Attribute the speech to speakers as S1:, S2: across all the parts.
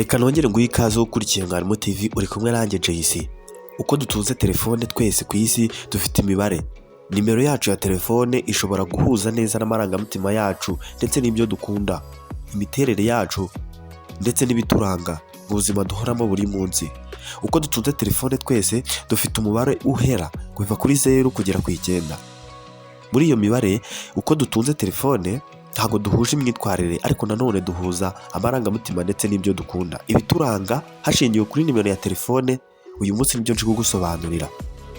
S1: Reka nongere nguhe ikaze ukurikiye Mwarimu TV, uri kumwe nanjye JC. Uko dutunze telefone twese ku isi dufite imibare. Nimero yacu ya telefone ishobora guhuza neza n'amarangamutima yacu ndetse n'ibyo dukunda, imiterere yacu ndetse n'ibituranga mu buzima duhoramo buri munsi. Uko dutunze telefone twese dufite umubare uhera kuva kuri 0 kugera ku 9. Muri iyo mibare uko dutunze telefone ntabwo duhuje imyitwarire, ariko nanone duhuza amarangamutima ndetse n'ibyo dukunda. Ibituranga hashingiwe kuri nimero ya telefone, uyu munsi nibyo nje kugusobanurira.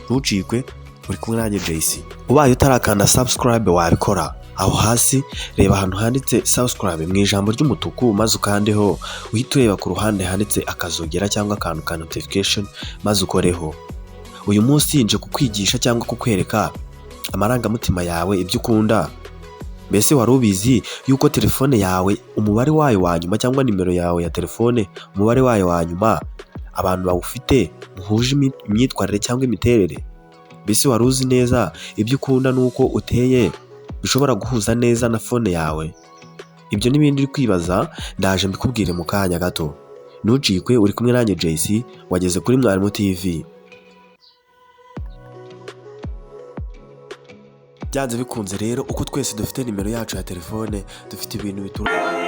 S1: Ntucikwe, uri kumwe nanjye JC. Ubaye utarakanda subscribe wabikora. Aho hasi reba ahantu handitse subscribe mu ijambo ry'umutuku, maze ukandeho, uhita ureba ku ruhande handitse akazogera cyangwa akantu ka notification, maze ukoreho. Uyu munsi nje kukwigisha cyangwa kukwereka amarangamutima yawe, ibyo ukunda. Mbese wari ubizi yuko telefone yawe umubare wayo wa nyuma cyangwa nimero yawe ya telefone umubare wayo wa nyuma abantu bawufite muhuje imyitwarire cyangwa imiterere? Mbese wari uzi neza ibyo ukunda nuko uteye bishobora guhuza neza na phone yawe? Ibyo n'ibindi uri kwibaza ndaje mbikubwire mu kanya gato. Ntucikwe, uri kumwe nanjye JC, wageze kuri Mwarimu TV. Byanze bikunze rero, uko twese dufite nimero yacu ya telefone dufite ibintu bituranga.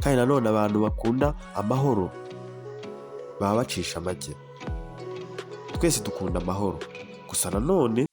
S1: kandi nanone abantu bakunda amahoro baba bacisha make. Twese dukunda amahoro, gusa nanone